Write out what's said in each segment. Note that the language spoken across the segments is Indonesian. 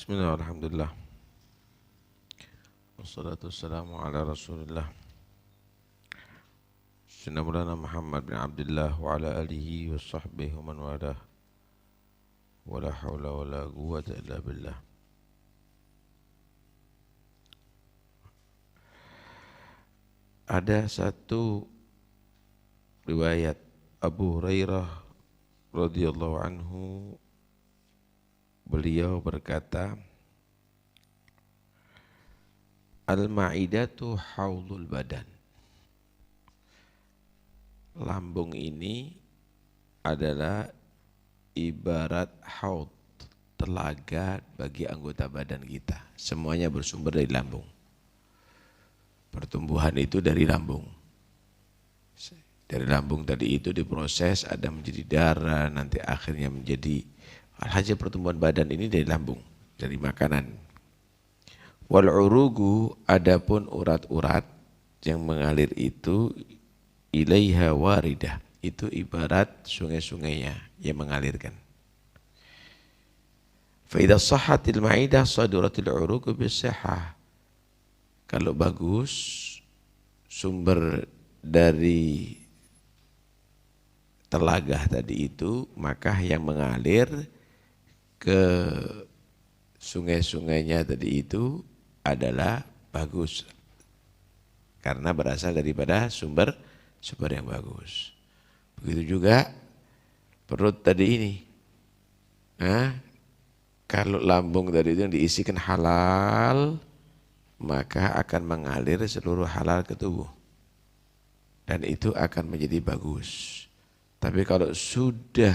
Bismillah, alhamdulillah. Wassalatu wassalamu ala rasulillah. Sayyidina Maulana Muhammad bin Abdullah wa ala alihi wa sahbihi wa man walah. Wa la hawla wa la quwwata illa billah. Ada satu riwayat Abu Hurairah radhiyallahu anhu, beliau berkata, Al-ma'idatu haulul badan. Lambung ini adalah ibarat haud, telaga bagi anggota badan kita. Semuanya bersumber dari lambung. Pertumbuhan itu dari lambung. Dari lambung tadi itu diproses, ada menjadi darah, nanti akhirnya menjadi alhasil pertumbuhan badan ini dari lambung, dari makanan. Wal urugu, adapun urat-urat yang mengalir itu ilaiha waridah, itu ibarat sungai-sungainya yang mengalirkan. Fa idza sahhatil ma'idah saduratil urugu bisihah. Kalau bagus sumber dari telaga tadi itu, maka yang mengalir ke sungai-sungainya tadi itu adalah bagus, karena berasal daripada sumber yang bagus. Begitu juga perut tadi ini. Kalau lambung tadi itu yang diisikan halal, maka akan mengalir seluruh halal ke tubuh. Dan itu akan menjadi bagus. Tapi kalau sudah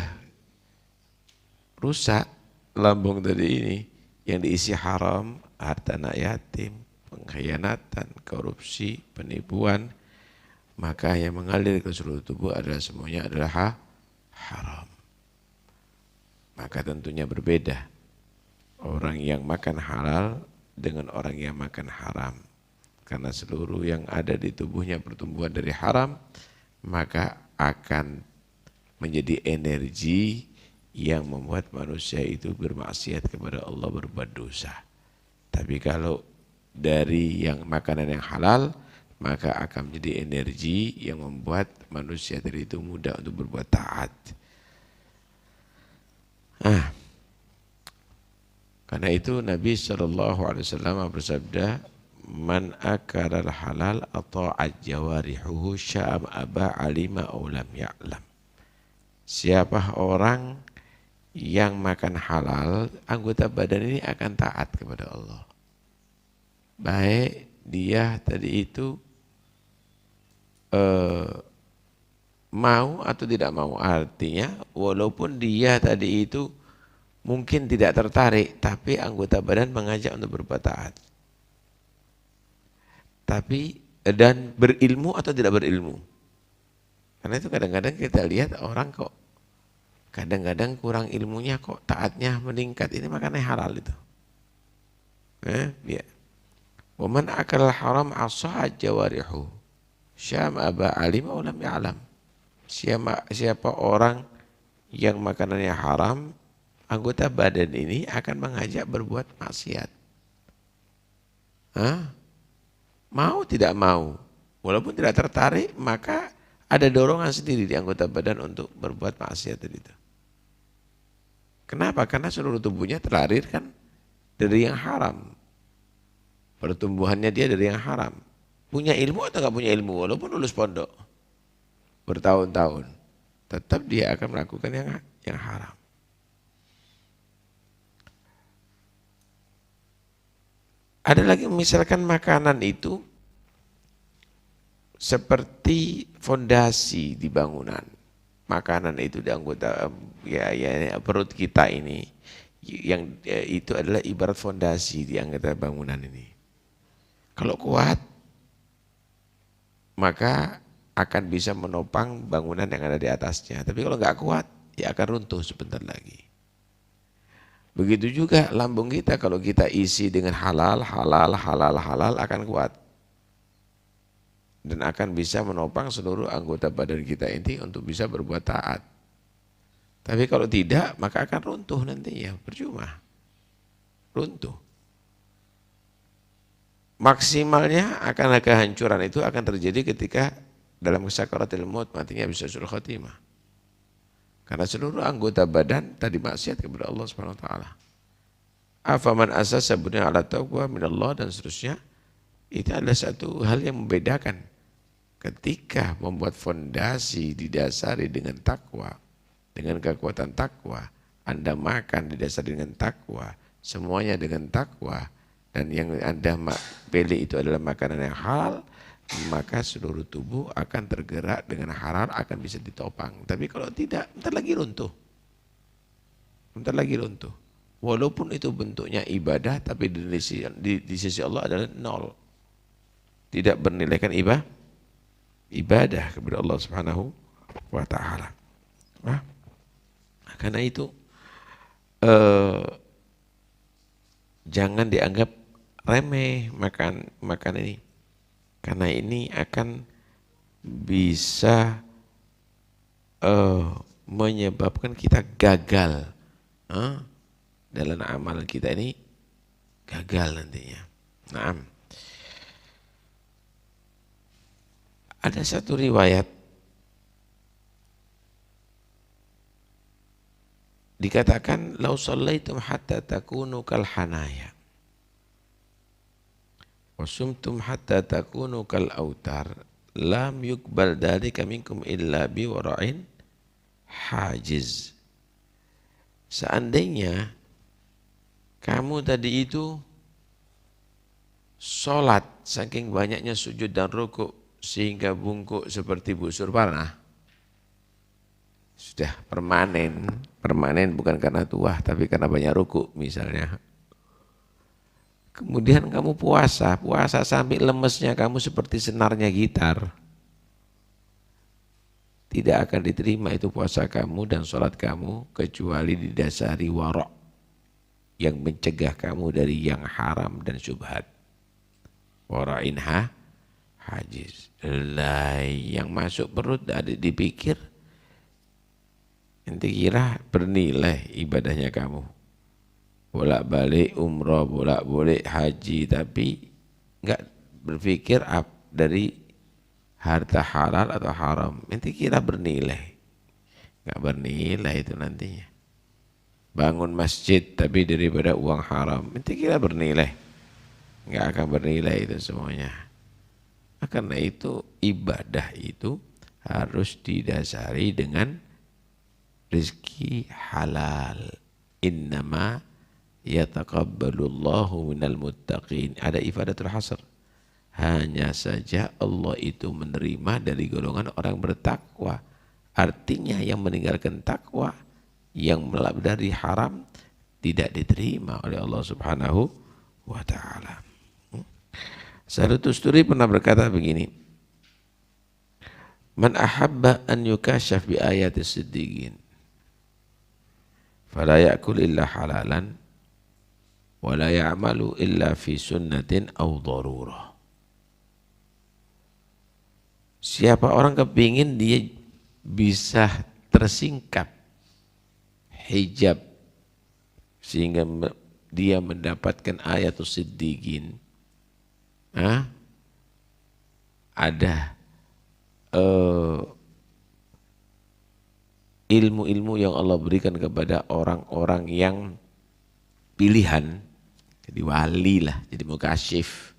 rusak lambung tadi ini, yang diisi haram, harta anak yatim, pengkhianatan, korupsi, penipuan, maka yang mengalir ke seluruh tubuh adalah semuanya adalah haram. Maka tentunya berbeda orang yang makan halal dengan orang yang makan haram. Karena seluruh yang ada di tubuhnya pertumbuhan dari haram, maka akan menjadi energi yang membuat manusia itu bermaksiat kepada Allah, berbuat dosa. Tapi kalau dari yang makanan yang halal, maka akan menjadi energi yang membuat manusia tadi itu mudah untuk berbuat taat. Karena itu Nabi SAW bersabda, Man akaral halal ata'at jawarihuhu sya'am aba alima aulam ya'lam. Siapa orang yang makan halal, anggota badan ini akan taat kepada Allah. Baik dia tadi itu mau atau tidak mau. Artinya walaupun dia tadi itu mungkin tidak tertarik, tapi anggota badan mengajak untuk berbuat taat. Tapi dan berilmu atau tidak berilmu. Karena itu kadang-kadang kita lihat orang kok kadang-kadang kurang ilmunya kok taatnya meningkat. Ini makanya halal itu. Ya. Wa man akal haram asah jawarihu syam aba alim aw lam ya'lam. Siapa orang yang makanannya haram, anggota badan ini akan mengajak berbuat maksiat. Mau tidak mau, walaupun tidak tertarik, maka ada dorongan sendiri di anggota badan untuk berbuat maksiat itu. Kenapa? Karena seluruh tubuhnya terlahir kan dari yang haram. Pertumbuhannya dia dari yang haram. Punya ilmu atau enggak punya ilmu, walaupun lulus pondok bertahun-tahun, tetap dia akan melakukan yang haram. Ada lagi misalkan makanan itu seperti fondasi di bangunan. Makanan itu di anggota perut kita ini, yang itu adalah ibarat fondasi di anggota bangunan ini. Kalau kuat, maka akan bisa menopang bangunan yang ada di atasnya. Tapi kalau nggak kuat, ya akan runtuh sebentar lagi. Begitu juga lambung kita, kalau kita isi dengan halal akan kuat. Dan akan bisa menopang seluruh anggota badan kita ini untuk bisa berbuat taat. Tapi kalau tidak, maka akan runtuh nantinya, percuma. runtuh. Maksimalnya akan kehancuran itu akan terjadi ketika dalam sakaratul maut matinya bisa sul khotimah. Karena seluruh anggota badan tadi maksiat kepada Allah Subhanahu wa taala. Afaman asasa bunyan ala taqwa minallah dan seterusnya. Itu adalah satu hal yang membedakan ketika membuat fondasi didasari dengan takwa, dengan kekuatan takwa, Anda makan didasari dengan takwa, semuanya dengan takwa, dan yang Anda pilih itu adalah makanan yang halal, maka seluruh tubuh akan tergerak dengan halal, akan bisa ditopang. Tapi kalau tidak, bentar lagi runtuh. Bentar lagi runtuh. Walaupun itu bentuknya ibadah, tapi di sisi Allah adalah nol. Tidak bernilaikan ibadah kepada Allah Subhanahu wa taala. Nah, karena itu jangan dianggap remeh makan ini. Karena ini akan bisa menyebabkan kita gagal. Dalam amal kita ini gagal nantinya. Nah, ada satu riwayat dikatakan lau shallaitum hatta takunu kal hanaya wa sumtum hatta takunu kal autar lam yuqbal dzalika minkum illa bi wara'in hajiz. Seandainya kamu tadi itu sholat saking banyaknya sujud dan rukuk sehingga bungkuk seperti busur panah, sudah permanen bukan karena tua tapi karena banyak rukuk misalnya. Kemudian kamu puasa sampai lemesnya kamu seperti senarnya gitar, tidak akan diterima itu puasa kamu dan sholat kamu kecuali didasari warok yang mencegah kamu dari yang haram dan syubhat. Wara'in hajiz. Yang masuk perut ada dipikir, nanti kira bernilai ibadahnya kamu. Bolak-balik umroh, bolak-balik haji, tapi enggak berpikir dari harta halal atau haram. Nanti kira bernilai. Enggak bernilai itu nantinya. Bangun masjid tapi daripada uang haram, nanti kira bernilai. Enggak akan bernilai itu semuanya. Karena itu ibadah itu harus didasari dengan rezeki halal. Innama yataqabbalullahu minal muttaqin. Ada ifadatul hasr. Hanya saja Allah itu menerima dari golongan orang bertakwa. Artinya yang meninggalkan takwa, yang dari haram tidak diterima oleh Allah Subhanahu wa taala. Sahabat Tusturi pernah berkata begini, man ahabba an yukashaf bi ayati siddiqin fala ya'kul illa halalan wa la ya'malu illa fi sunnatin aw darurah. Siapa orang kepingin dia bisa tersingkap hijab sehingga dia mendapatkan ayatus siddiqin, ada ilmu-ilmu yang Allah berikan kepada orang-orang yang pilihan, jadi wali lah, jadi mukasyif.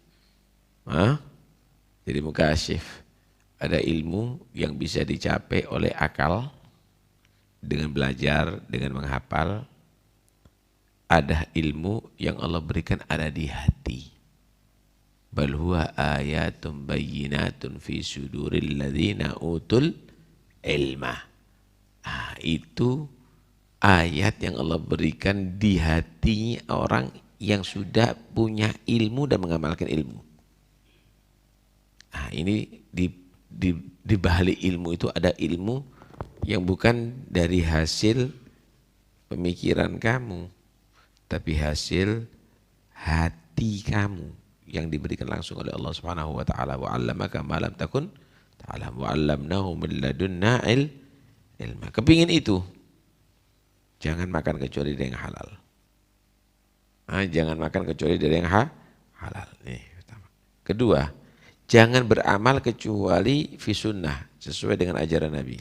Jadi mukasyif. Ada ilmu yang bisa dicapai oleh akal dengan belajar, dengan menghafal. Ada ilmu yang Allah berikan ada di hati. Bal huwa ayatun bayyinatun fi suduril ladzina utul ilma. Itu ayat yang Allah berikan di hati orang yang sudah punya ilmu dan mengamalkan ilmu. Ini di balik ilmu itu ada ilmu yang bukan dari hasil pemikiran kamu, tapi hasil hati kamu yang diberikan langsung oleh Allah Subhanahu wa taala. Wa 'allamaka ma lam takun ta'lam wa 'allamnahu min ladunna ilma. Kepingin itu, jangan makan kecuali dengan halal. Jangan makan kecuali dari yang halal. Nih, pertama. Kedua, jangan beramal kecuali fi sunnah, sesuai dengan ajaran Nabi.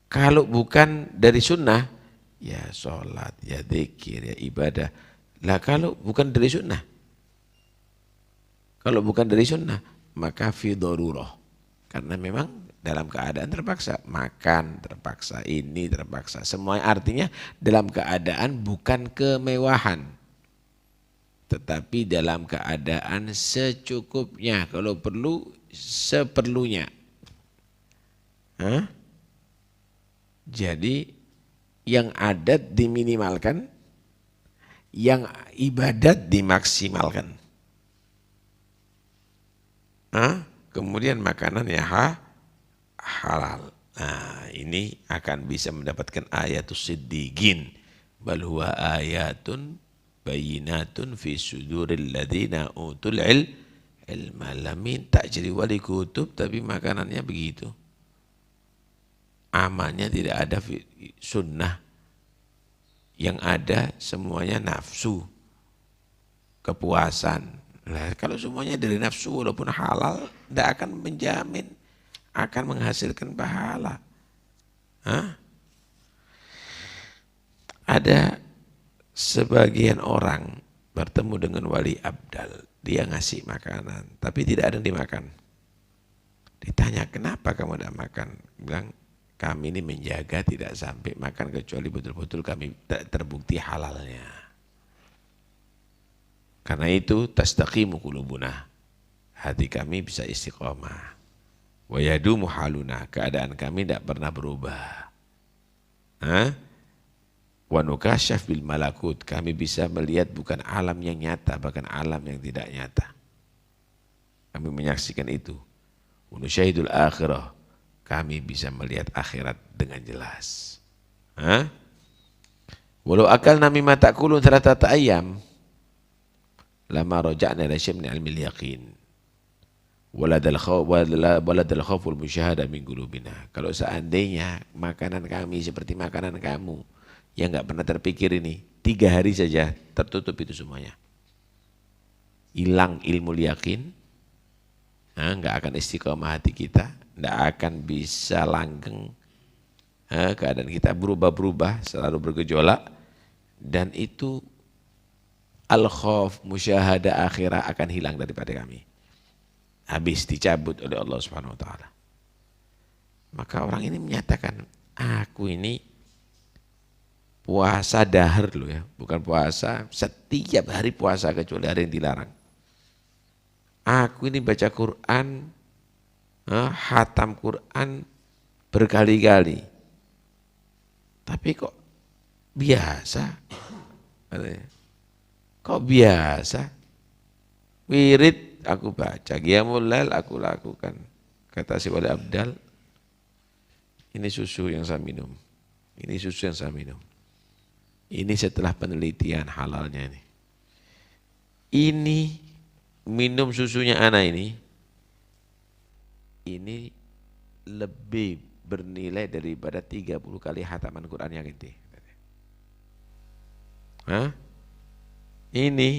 Kalau bukan dari sunnah, ya sholat, ya zikir, ya ibadah. Lah kalau bukan dari sunnah, maka fi darurah. Karena memang dalam keadaan terpaksa, makan terpaksa, ini terpaksa. Semua artinya dalam keadaan bukan kemewahan, tetapi dalam keadaan secukupnya, kalau perlu seperlunya. Jadi yang adat diminimalkan, yang ibadat dimaksimalkan. Kemudian makanan ya halal. Nah, ini akan bisa mendapatkan ayatus siddiqin. Bal huwa ayatun bayinatun fi suduril ladina utul ilma. Minta jadi wali kutub tapi makanannya begitu. Amalnya tidak ada sunnah. Yang ada semuanya nafsu, kepuasan. Nah, kalau semuanya dari nafsu walaupun halal, tidak akan menjamin akan menghasilkan pahala. Ada sebagian orang bertemu dengan wali abdal, dia ngasih makanan, tapi tidak ada yang dimakan. Ditanya, kenapa kamu tidak makan? Bilang, kami ini menjaga tidak sampai makan kecuali betul-betul kami terbukti halalnya. Karena itu tastaqimu qulubuna, hati kami bisa istiqomah. Wa yadumu haluna, keadaan kami tidak pernah berubah. Wa nukasyaf bil malakut, kami bisa melihat bukan alam yang nyata, bahkan alam yang tidak nyata. Kami menyaksikan itu. Wa nusyahidul akhirah, kami bisa melihat akhirat dengan jelas. Walau akalna mimma ta'kulun thalathata ayyam lama raja'na ila syamni ilmil yaqin waladal khawful musyahada min qulubina. Kalau seandainya makanan kami seperti makanan kamu yang enggak pernah terpikir ini, 3 hari saja tertutup itu semuanya. Hilang ilmu yakin, enggak akan istiqomah hati kita, enggak akan bisa langgeng, keadaan kita berubah-berubah, selalu bergejolak, dan itu al-khauf, musyahada akhirah akan hilang daripada kami. Habis dicabut oleh Allah Subhanahu wa taala. Maka orang ini menyatakan, aku ini puasa dahar loh ya, bukan puasa setiap hari puasa kecuali hari yang dilarang. Aku ini baca Quran, khatam Quran berkali-kali. Tapi kok biasa? Kok biasa? Wirid aku baca, qiyamul lail aku lakukan. Kata si wali abdal, ini susu yang saya minum. Ini susu yang saya minum. Ini setelah penelitian halalnya ini. Ini minum susunya anak ini lebih bernilai daripada 30 kali hataman Quran yang ini. Ini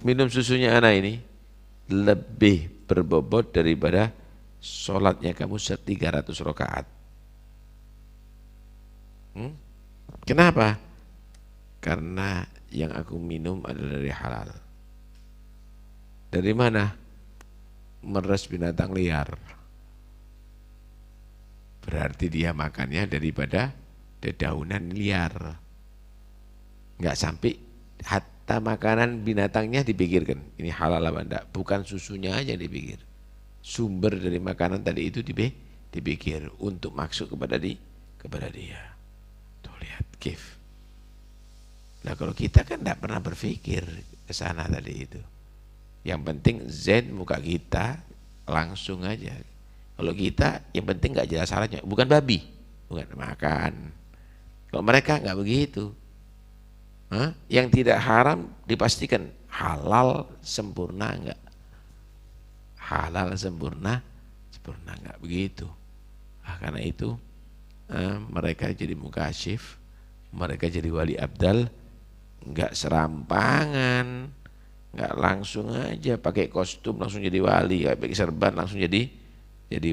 minum susunya anak ini lebih berbobot daripada sholatnya kamu 300 rakaat. Kenapa? Karena yang aku minum adalah dari halal. Dari mana? Meres binatang liar. Berarti dia makannya daripada dedaunan liar. Enggak sampai hatta makanan binatangnya dipikirkan. Ini halal apa enggak? Bukan susunya aja dipikir. Sumber dari makanan tadi itu dipikir untuk maksud kepada dia. Tuh lihat, kif. Nah kalau kita kan enggak pernah berpikir ke sana tadi itu. Yang penting zen muka kita langsung aja. Kalau kita yang penting enggak jelas salahnya, bukan babi, bukan makan. Kalau mereka enggak begitu. Yang tidak haram dipastikan halal sempurna enggak? Halal sempurna enggak begitu. Karena itu mereka jadi mukasyif, mereka jadi wali abdal, nggak serampangan, nggak langsung aja pakai kostum langsung jadi wali, kayak pakai serban langsung jadi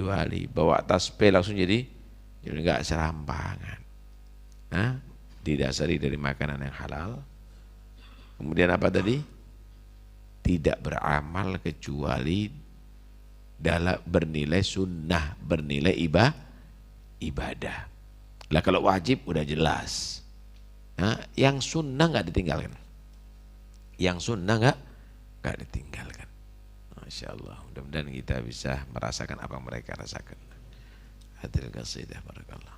wali, bawa tasbih langsung jadi nggak serampangan. Didasari dari makanan yang halal. Kemudian apa tadi? Tidak beramal kecuali dalam bernilai sunnah, bernilai ibadah. Lah kalau wajib udah jelas. Yang sunnah nggak ditinggalkan. Yang sunnah nggak ditinggalkan. Masya Allah. Mudah-mudahan kita bisa merasakan apa yang mereka rasakan. Hadirin qasidah barakallah.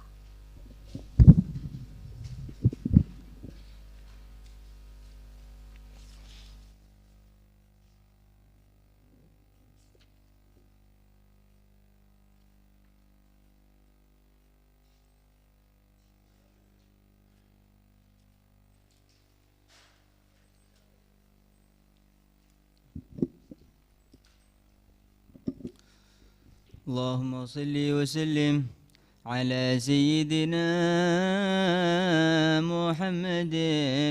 اللهم صل وسلم على سيدنا محمد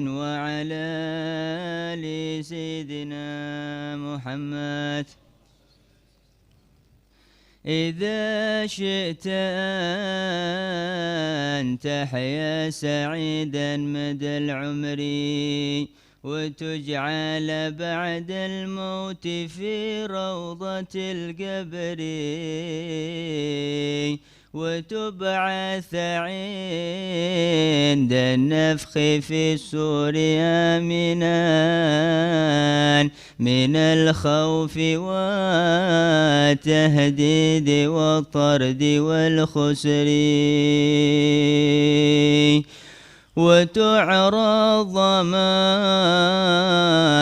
وعلى آل سيدنا محمد. إذا شئت أن تحيا سعيدا مدى العمر وتجعل بعد الموت في روضة القبر وتبعث عند النفخ في السور آمنا من الخوف والتهديد والطرد والخسر وتعرض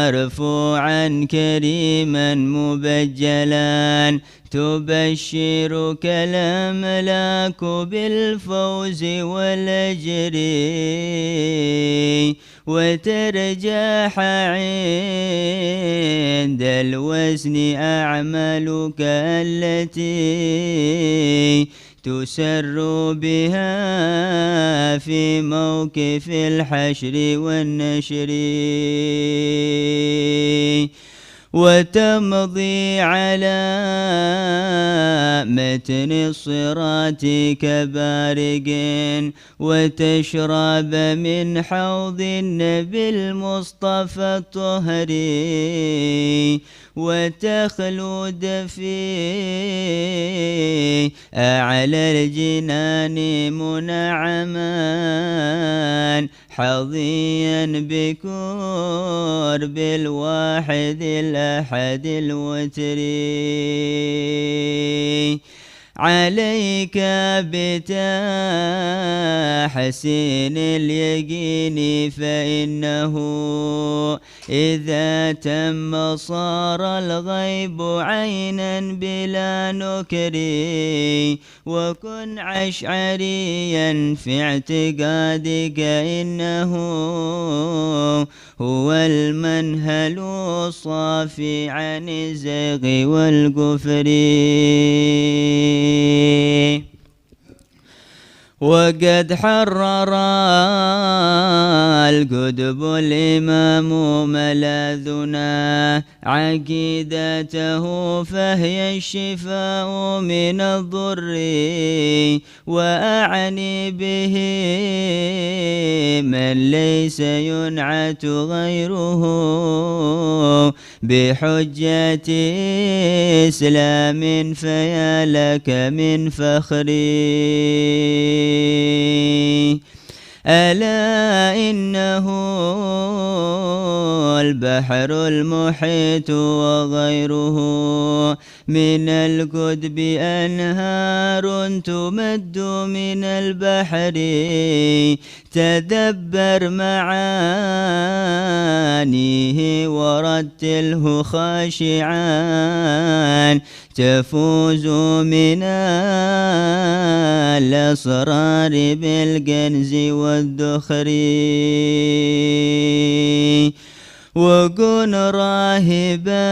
مرفوعا كريما مبجلا تبشرك الأملاك بالفوز والأجر وترجح عند الوزن أعمالك التي تسر بها في موقف الحشر والنشر وتمضي على متن الصراط كبارق وتشرب من حوض النبي المصطفى الطهر وتخلد في أعلى الجنان منعما حظيا بقرب الواحد الأحد الوتر عليك بتحسين اليقين فإنه إذا تم صار الغيب عينا بلا نكر وكن عشعريا في اعتقادك إنه هو المنهل الصافي عن الزيغ والكفر وقد حرر الكتب الإمام ملاذنا عقيدته فهي الشفاء من الضر وأعني به من ليس ينعت غيره بحجة إسلام فيا لك من فخري ألا إنه البحر المحيط وغيره من الكتب أنهار تمد من البحر تدبر معانيه ورتله خاشعا تفوز من الأسرار بالكنز والذخر وكن راهبا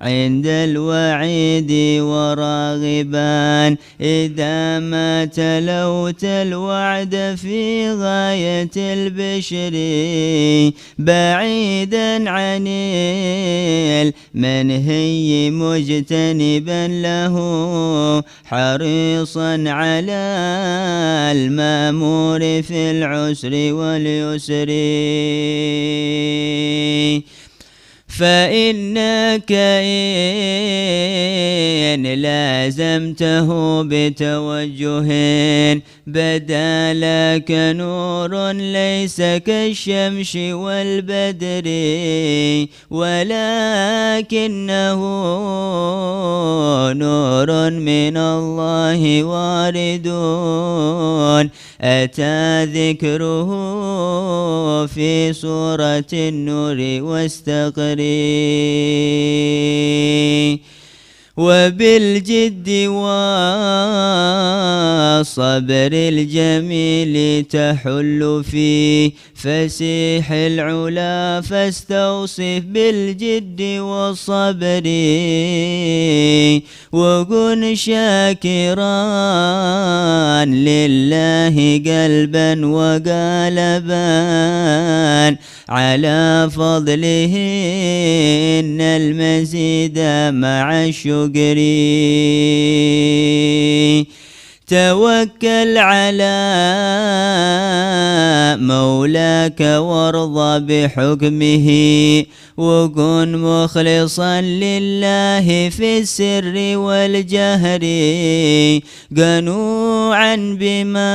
عند الوعيد وراغبا إذا ما تلوت الوعد في غاية البشر بعيدا عن المنهي مجتنبا له حريصا على المأمور في العسر واليسر فإنك إن لازمته بتوجه بدا لك نور ليس كالشمس والبدر ولكنه نور من الله وارد أتى ذكره في سورة النور واستقري وبالجد والصبر الجميل تحل فيه فسيح العلا فاستوصف بالجد والصبر وكن شاكرا لله قلبا وقالبا على فضله إن المزيد مع الشكر توكل على مولاك وارضى بحكمه وكن مخلصا لله في السر والجهر قنوعا بما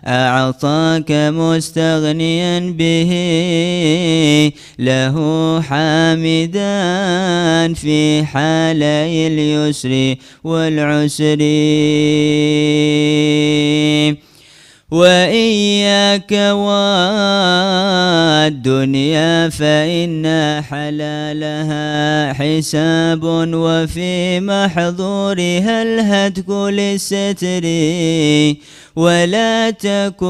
أعطاك مستغنيا به له حامدا في حالي اليسر والعسر وإياك والدنيا فإن حلالها حساب وفي محظورها الهتك للستر ولا تك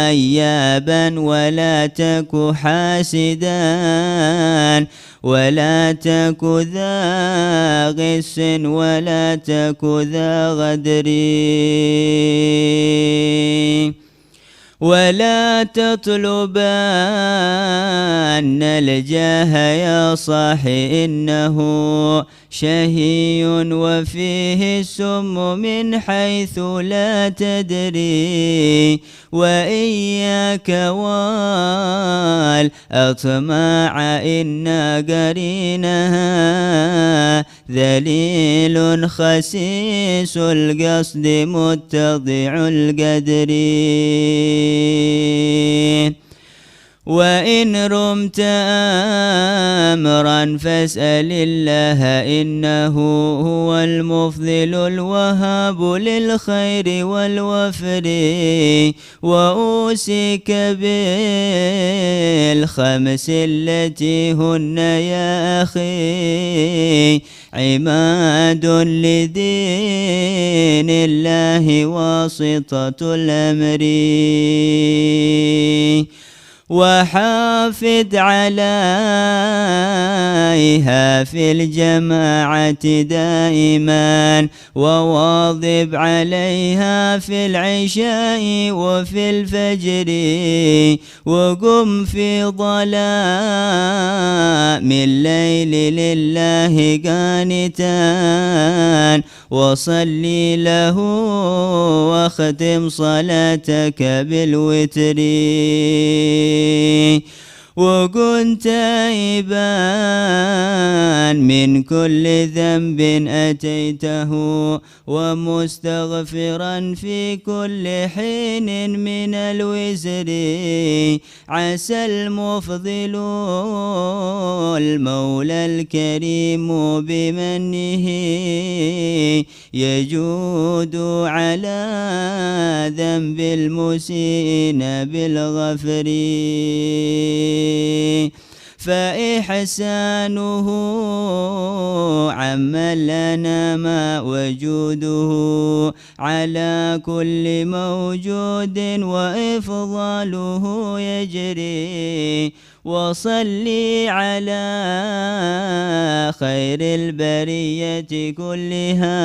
عيابا ولا تك حاسدا ولا تك ذا غس ولا تك ذا غدر ولا تطلبن الجاه يا صاحي إنه شهي وفيه السم من حيث لا تدري وإياك والأطماع إن قرينها ذليل خسيس القصد متضع القدر وإن رمت أمرا فاسأل الله إنه هو المفضل الوهاب للخير والوفر وأوصيك بالخمس التي هن يا أخي عماد لدين الله واسطة الأمر وحافظ عليها في الجماعة دائما وواظب عليها في العشاء وفي الفجر وقم في ظلام الليل لله قانتا وصلي له واختم صلاتك بالوتر وكن تائبا من كل ذنب أتيته ومستغفرا في كل حين من الوزر عسى المفضل المولى الكريم بمنه يجود على ذنب المسيئين بالغفر فإحسانه عم لنا ما وجوده على كل موجود وإفضاله يجري وصلي على خير البرية كلها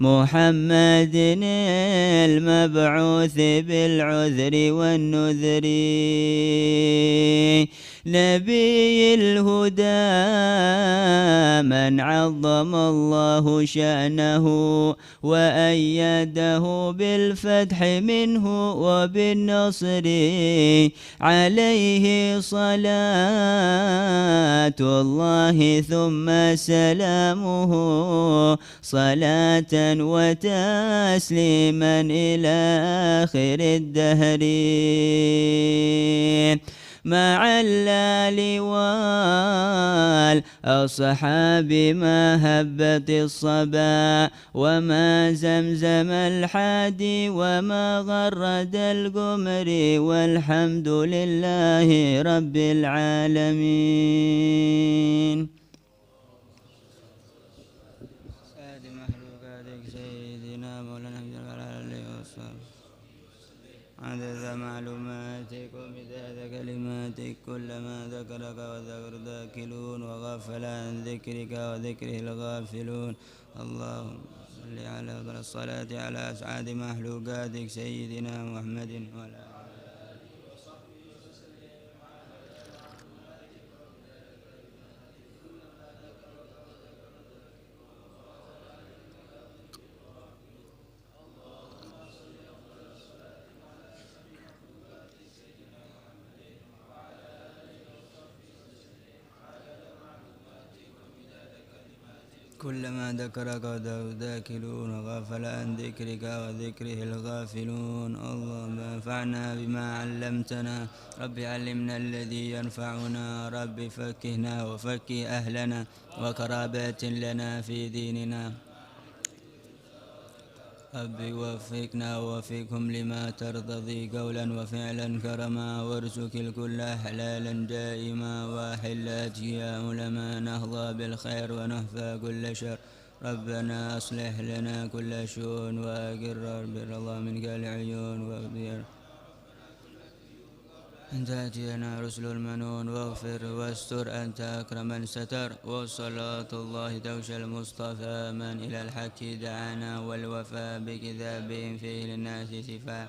محمد المبعوث بالعذر والنذر نبي الهدى من عظم الله شأنه وأيده بالفتح منه وبالنصر عليه صلاة الله ثم سلامه صلاة وتسليما إلى آخر الدهر مع الآل والأصحاب ما هبت الصبا وما زمزم الحادي وما غرد القمر والحمد لله رب العالمين. سيد مخلوقاتك سيدنا مولانا عدد معلوماتك ومداد كلماتك كلما ذكرك وذكر ذاكرون وغفل عن ذكرك وذكره الغافلون. اللهم صل على الصلاة على أسعد مخلوقاتك سيدنا محمد وعلى كلما ذكرك وذاكرون وغفل عن ذكرك وذكره الغافلون. اللهم انفعنا بما علمتنا رب علمنا الذي ينفعنا رب فكهنا وفكه أهلنا وقرابات لنا في ديننا رب وفقنا ووفقهم لما ترتضي قولا وفعلا كرما وارزق الكل حلالا دائما وحلات يا علماء نهضى بالخير ونهفى كل شر. ربنا أصلح لنا كل شؤون وأقر بالرضا منك العيون واغفر أن تأتينا رسل المنون واغفر واستر أنت أكرم من ستر. وصلاة الله توشى المصطفى من إلى الحق دعانا والوفاء بكتابهم فيه للناس شفاء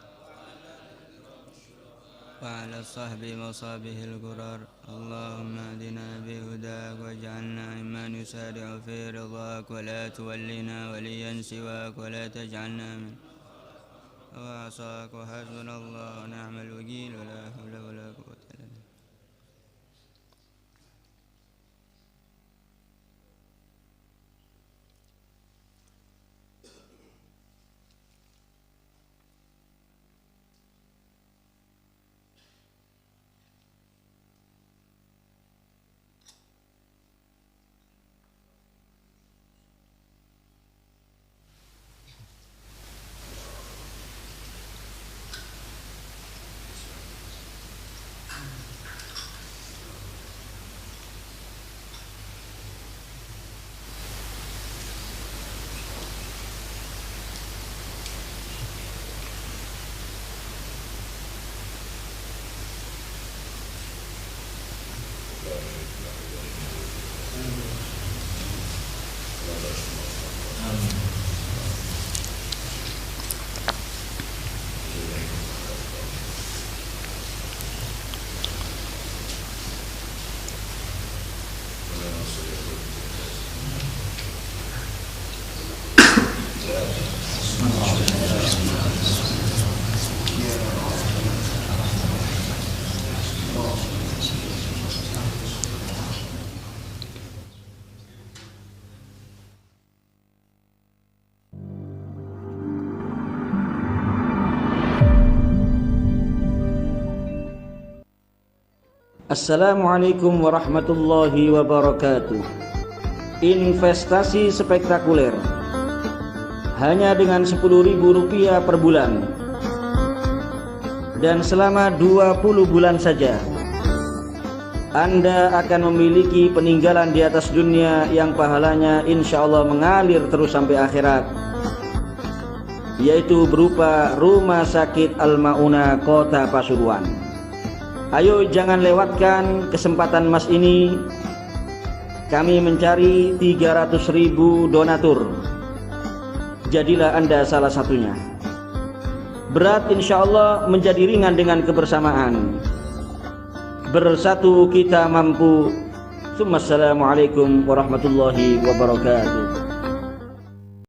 وعلى الصحب مصابه الغرر. اللهم اهدنا بهداك واجعلنا ممن يسارع في رضاك ولا تولنا وليا سواك ولا تجعلنا من وعصاك وحسبنا الله ونعم الوكيل ولا حول ولا قوة إلا بالله. Assalamualaikum warahmatullahi wabarakatuh. Investasi spektakuler hanya dengan Rp10.000 per bulan dan selama 20 bulan saja Anda akan memiliki peninggalan di atas dunia yang pahalanya insya Allah mengalir terus sampai akhirat, yaitu berupa Rumah Sakit Al-Maunah Kota Pasuruan. Ayo jangan lewatkan kesempatan emas ini. Kami mencari 300.000 donatur. Jadilah Anda salah satunya. Berat insya Allah menjadi ringan dengan kebersamaan. Bersatu kita mampu. Assalamualaikum warahmatullahi wabarakatuh.